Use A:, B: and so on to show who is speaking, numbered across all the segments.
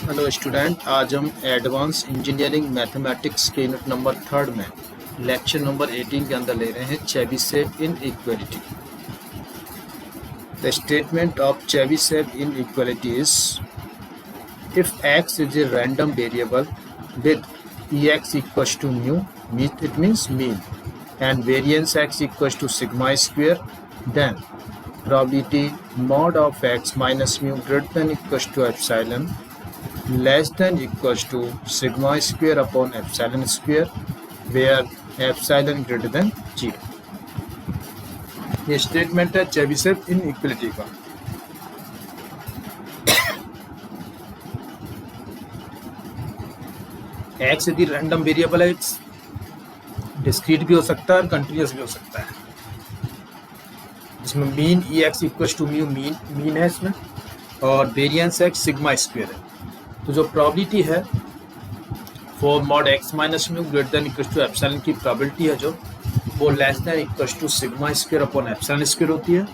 A: Hello student, आज हम advance engineering mathematics के यूनिट नंबर 3 में लेक्चर नंबर 18 के अंदर ले रहे हैं Chebyshev inequality. The statement of Chebyshev inequality is if x is a random variable with ex equals to mu, it means mean, and variance x equals to sigma square, then probability mod of x minus mu greater than equals to epsilon less than equals to sigma square upon epsilon square where epsilon greater than 0। ये statement है Chebyshev inequality का। x यदि random variable है, discrete भी हो सकता है और कंटिन्यूस भी हो सकता है। इसमें mean ex equals to mu mean है इसमें, और वेरिएंस x सिग्मा स्क्वायर है। तो जो प्रोबेबिलिटी है for mod x minus mu greater than equals to epsilon की प्रोबेबिलिटी है जो वो less than equals to sigma square upon epsilon square होती है।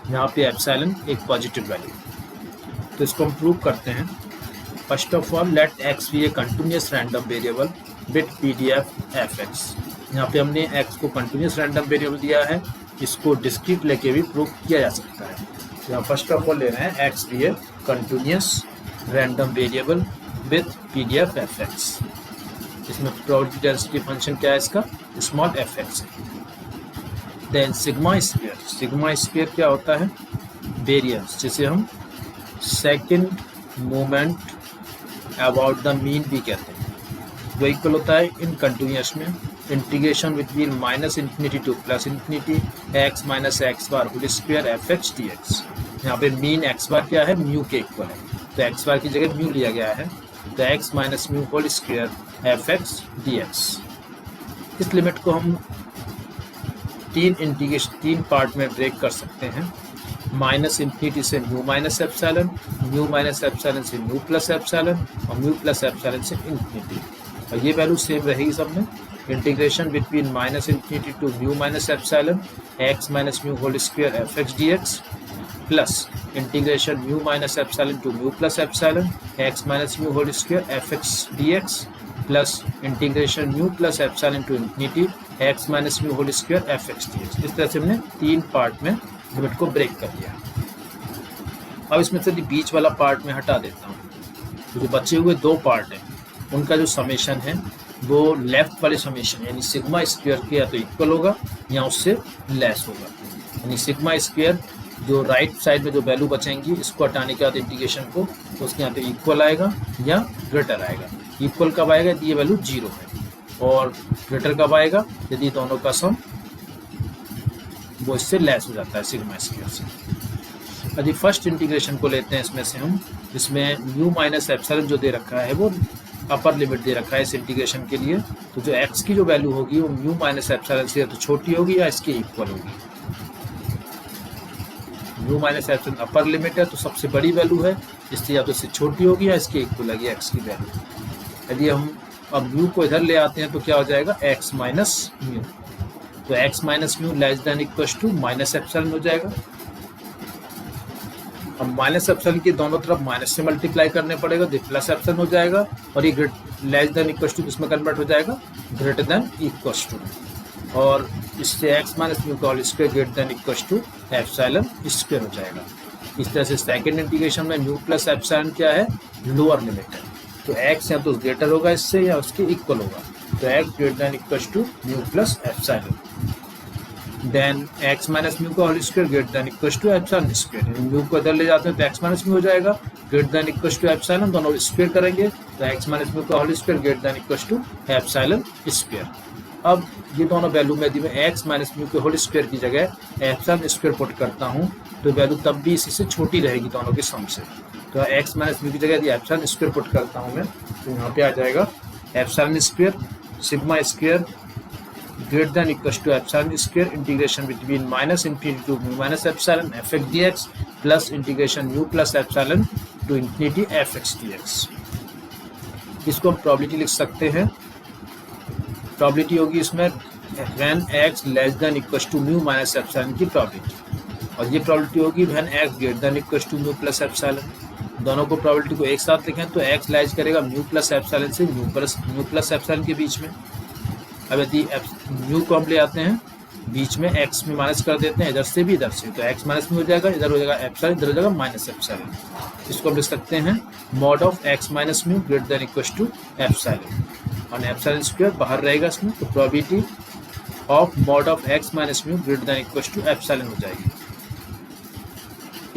A: यहाँ पे एप्सिलॉन एक पॉजिटिव वैल्यू। तो इसको हम प्रूव करते हैं। First of all let x be a continuous random variable with PDF fx। यहाँ पे हमने x को कंटिन्यूस रैंडम वेरिएबल दिया है, इसको डिस्क्रीट लेके भी प्रूव किया जा सकता है। यहाँ फर्स्ट ऑफ ऑल ले रहे हैं x be a continuous random variable with PDF fx। इसमें प्रोबेबिलिटी डेंसिटी फंक्शन क्या है इसका, small fx। Then sigma square क्या होता है, वेरिएंस, जिसे हम second moment about the mean भी कहते हैं। वो इक्वल होता है इन कंटिन्यूस में integration between minus infinity to plus infinity x minus x bar whole square fx dx। यहाँ पे मीन x बार क्या है, म्यू के इक्वल है, तो x बार की जगह म्यू लिया गया है, तो x minus mu whole square fx dx। इस लिमिट को हम तीन पार्ट में ब्रेक कर सकते हैं। माइनस इन्फिनिटी से mu minus epsilon, mu minus epsilon से म्यू प्लस एप्सिलॉन, और म्यू प्लस एप्सिलॉन से इन्फिनिटी। और ये वैल्यू सेम रहेगी सब में। Integration between minus infinity to mu minus epsilon x minus mu whole square fx dx plus integration mu minus epsilon to mu plus epsilon x minus mu whole square fx dx plus integration mu plus epsilon to infinity x minus mu whole square fx dx। इस तरह से हमने तीन part में limit को break कर दिया। अब इसमें से बीच वाला पार्ट में हटा देता हूँ। तो जो बचे हुए दो पार्ट हैं उनका जो समेशन है वो लेफ्ट वाले समेशन यानी सिग्मा स्क्वायर के या तो इक्वल होगा या उससे लेस होगा। यानी सिग्मा स्क्वायर जो राइट साइड में जो वैल्यू बचेंगी इसको हटाने के बाद इंटीग्रेशन को, तो उसके यहाँ पे इक्वल आएगा या ग्रेटर आएगा। इक्वल कब आएगा यदि ये वैल्यू 0 है, और ग्रेटर कब आएगा यदि दोनों का सम वो इससे लेस हो जाता है सिग्मा स्क्वायर से। यदि फर्स्ट इंटीग्रेशन को लेते हैं इसमें से हम, इसमें म्यू माइनस एप्सिलॉन जो दे रखा है वो अपर लिमिट दे रखा है इस इंटीग्रेशन के लिए। तो जो x की जो वैल्यू होगी वो म्यू माइनस एप्सिलॉन से या तो छोटी होगी या इसके इक्वल होगी। Mu minus epsilon upper limit है तो सबसे बड़ी वैल्यू है, इसलिए या तो इससे छोटी होगी या इसके इक्वल होगी x की वैल्यू। यदि हम अब म्यू को इधर ले आते हैं तो क्या हो जाएगा, x माइनस म्यू। तो x minus mu less than equals to minus epsilon हो जाएगा। अब माइनस एप्सिलॉन की दोनों तरफ माइनस से मल्टीप्लाई करने पड़ेगा तो प्लस एप्सिलॉन हो जाएगा, और ये लेस देन इक्वल्स टू किसमें कन्वर्ट हो जाएगा, ग्रेटर देन इक्वल्स टू। और इससे x माइनस म्यू का whole square greater than equals to epsilon square हो जाएगा। इस तरह से सेकंड इंटीग्रेशन में म्यू प्लस एप्सिलॉन क्या है, लोअर लिमिट है, तो x या तो ग्रेटर होगा इससे या उसके इक्वल होगा, तो x greater than equals to mu plus epsilon. Then x minus mu का whole square greater than equals to epsilon square. Mu को इधर ले जाते हैं तो x माइनस म्यू हो जाएगा, greater than equals to epsilon, दोनों स्क्वायर करेंगे तो x माइनस म्यू का whole square greater than equals to epsilon square. अब ये दोनों वैल्यू में यदि मैं x माइनस म्यू के होल स्क्वायर की जगह एप्सिलॉन स्क्वायर पुट करता हूँ तो वैल्यू तब भी इसी से छोटी रहेगी दोनों के सम से। तो x माइनस म्यू की जगह यदि एप्सिलॉन स्क्वायर पुट करता हूँ मैं तो यहाँ पे आ जाएगा epsilon square sigma square greater than equals to epsilon square integration between minus infinity to mu minus epsilon fx dx plus integration mu plus epsilon to infinity fx dx। इसको हम probability लिख सकते हैं। प्रोबेबिलिटी होगी इसमें when x less than equals to mu minus epsilon की probability, और ये प्रोबेबिलिटी होगी when x greater than equals to mu plus epsilon। दोनों को प्रोबेबिलिटी को एक साथ लिखें तो x लाइज करेगा म्यू प्लस एप्सिलॉन से म्यू प्लस एप्सिलॉन के बीच में। अब यदि म्यू को हम ले आते हैं बीच में, x में माइनस कर देते हैं इधर से भी इधर से, तो x माइनस में हो जाएगा, इधर हो जाएगा एप्सिलॉन, इधर हो जाएगा माइनस एप्सिलॉन। इसको हम लिख सकते हैं mod of x minus mu greater than equal to epsilon, और एप्सिलॉन स्क्वायर बाहर रहेगा इसमें, तो probability of mod of x minus mu greater than equal to epsilon हो जाएगी।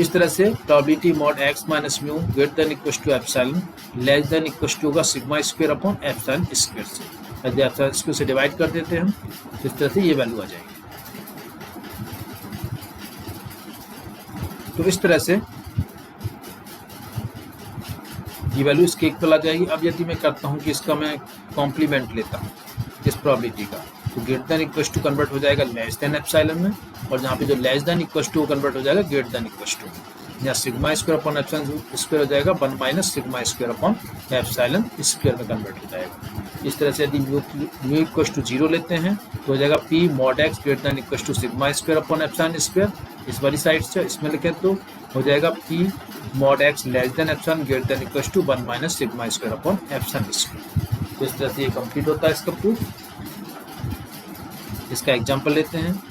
A: इस तरह से probability mod x minus mu greater than equal to epsilon less than equal to होगा sigma square upon epsilon square से। यदि epsilon square से divide कर देते हैं हम, तो इस तरह से ये वैल्यू आ जाएगी। तो इस तरह से ये वैल्यू इसके इक्वल आ जाएगी। अब यदि मैं करता हूँ कि इसका मैं कॉम्प्लीमेंट लेता हूँ इस प्रोबेबिलिटी का, तो greater than equal to convert हो जाएगा लेस देन एप्सिलॉन में, और जहाँ पे जो less than equal to convert हो जाएगा ग्रेटर देन इक्वल टू, यहाँ sigma square upon epsilon square हो जाएगा 1 minus sigma square upon epsilon square में कन्वर्ट हो जाएगा। इस तरह से यदि म्यू इक्वल टू 0 लेते हैं तो हो जाएगा p mod x greater than equal to sigma square upon epsilon square, इस वाली साइड से इसमें लिखें तो हो जाएगा p mod x less than epsilon greater than equal to 1 minus sigma square upon epsilon square. तो इस तरह से ये कंप्लीट होता है इसका प्रूफ। इसका एग्जांपल लेते हैं।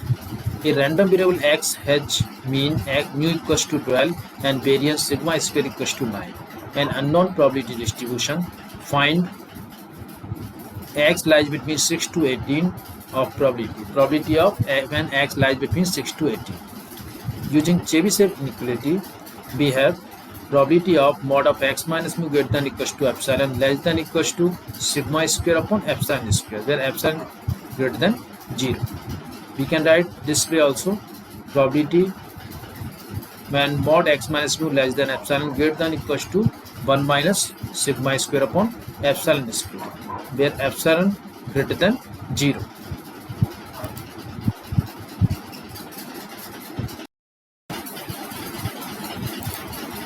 A: A random variable x has mean mu equals to 12 and variance sigma square equals to 9. An unknown probability distribution. Find x lies between 6 to 18 of probability. Probability of when x lies between 6 to 18. Using Chebyshev inequality, we have probability of mod of x minus mu greater than equals to epsilon less than equals to sigma square upon epsilon square, where epsilon greater than 0. We can write this way also, probability when mod x minus mu less than epsilon greater than equals to 1 minus sigma square upon epsilon square, where epsilon greater than 0.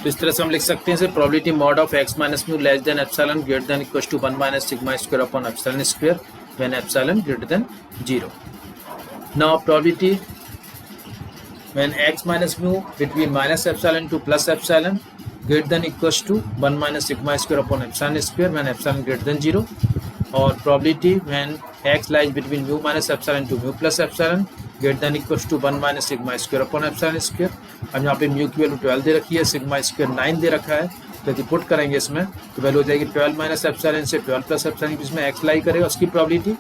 A: तो इस तरह से हम लिख सकते हैं sir, probability mod of x minus mu less than epsilon greater than equal to 1 minus sigma square upon epsilon square when epsilon greater than 0. Now probability when x minus mu between minus epsilon to plus epsilon greater than equals to 1 minus sigma square upon epsilon square when epsilon greater than 0, or probability when x lies between mu minus epsilon to mu plus epsilon greater than equals to 1 minus sigma square upon epsilon square. अब यहाँ पे mu की value 12 दे रखी है, sigma square 9 दे रखा है, तो यदि पुट करेंगे इसमें तो वैल्यू हो जाएगी 12 माइनस एप्सिलॉन से 12 प्लस एप्सिलॉन के बीच में x लाई करेगा उसकी प्रोबेबिलिटी,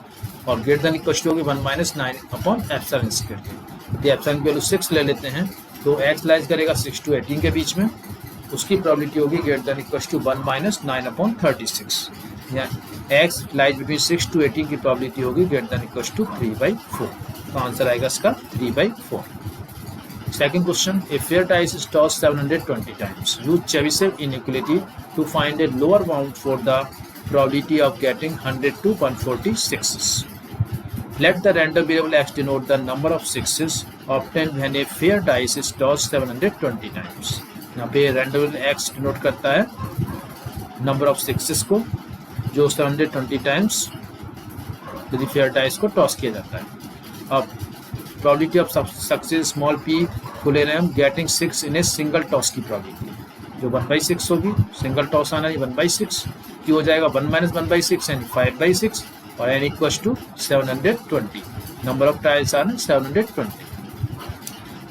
A: और ग्रेटर देन इक्वल टू होगी 1 माइनस 9 अपॉन एप्सिलॉन स्क्वायर की। यदि एप्सिलॉन की वैल्यू 6 ले लेते हैं तो x लाइज करेगा 6 टू 18 के बीच में, उसकी प्रोबेबिलिटी होगी greater than equal to 1 minus 9 upon 36, या x लाइज बिटवीन 6 टू 18 की प्रोबेबिलिटी होगी ग्रेटर देन इक्वल टू 3/4। तो आंसर आएगा इसका 3/4। Second question, a fair dice is tossed 720 times. Use Chebyshev inequality to find a lower bound for the probability of getting 100 to 146. Let the random variable x denote the number of sixes obtained when a fair dice is tossed 720 times. यहाँ पे random variable x denote करता है number of sixes को, जो 720 times यदि fair dice को toss किया जाता है। अब probability of success small p को ले रहे हैं हम, getting 6 in a single toss की प्रोबेबिलिटी जो 1/6 होगी, सिंगल टॉस आना है 1/6 की हो जाएगा 1 माइनस 1/6 यानी 5/6, और n equals to 720, number of trials are 720.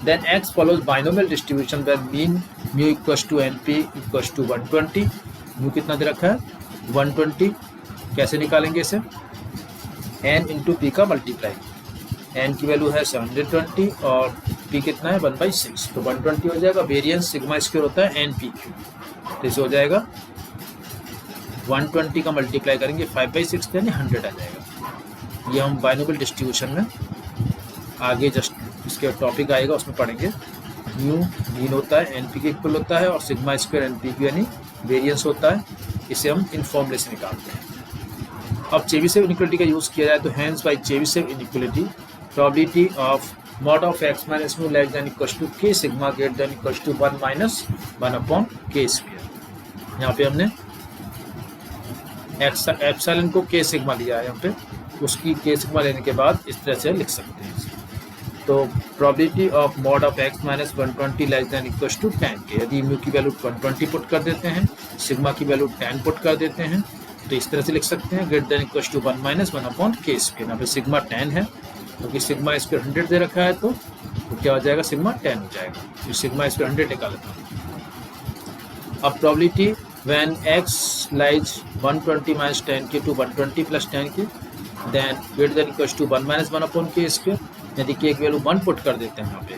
A: Then x follows binomial distribution where mean mu equals to np equals to 120. Mu कितना दे रखा है 120, कैसे निकालेंगे इसे, n इंटू पी का मल्टीप्लाई, n की वैल्यू है 720 और p कितना है 1/6, तो 120 हो जाएगा, वेरिएंस सिग्मा स्क्वायर होता है npq, तो इसे हो जाएगा 120 का मल्टीप्लाई करेंगे 5/6 यानी 100 आ जाएगा। ये हम बाइनोमियल डिस्ट्रीब्यूशन में आगे जस्ट इसके टॉपिक आएगा उसमें पढ़ेंगे। म्यू मीन होता है np के इक्वल होता है और सिग्मा स्क्वायर npq यानी वेरिएंस होता है, इसे हम इन फॉर्मूले से निकालते हैं। अब चेबीशेव इनइक्वालिटी का यूज़ किया जाए तो hence by Chebyshev inequality probability of mod of x minus mu less than equals to k sigma greater than equals to 1 minus 1 upon k square. यहाँ पे हमने एप्सिलॉन को k सिग्मा लिया है, यहाँ पे उसकी k सिग्मा लेने के बाद इस तरह से लिख सकते हैं। तो probability of mod of x minus 120 less than equal to 10 k, यदि म्यू की वैल्यू 120 पुट कर देते हैं, सिग्मा की वैल्यू 10 पुट कर देते हैं, तो इस तरह से लिख सकते हैं greater than equal to 1 minus 1 upon k square. यहाँ पे सिग्मा 10 है, क्योंकि तो सिग्मा स्क्वायर 100 दे रखा है, तो क्या हो जाएगा, सिग्मा 10 हो जाएगा, तो सिग्मा स्क्वायर 100 निकाल लेता हूँ। अब probability when x lies 120 minus 10 k to 120 plus 10 k, then greater than equal to 1 minus 1 upon k square. यदि के की वैल्यू 1 पुट कर देते हैं यहाँ पे,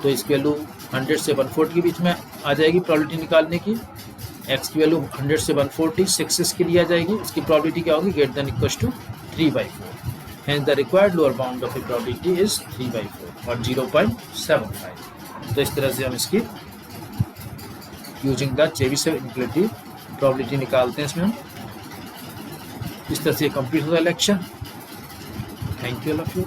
A: तो इसकी वैल्यू 100 से 140 के बीच में आ जाएगी प्रोबेबिलिटी निकालने की। x की वैल्यू 100 से 140 6 के लिए आ जाएगी, इसकी प्रोबेबिलिटी क्या होगी, greater than equal to 3/4। Hence the required lower bound of a probability is 3/4 और 0.75। तो इस तरह से हम इसकी using the Chebyshev inequality probability निकालते हैं इसमें हम। इस तरह से कंप्लीट होता है lecture. Thank you all of you.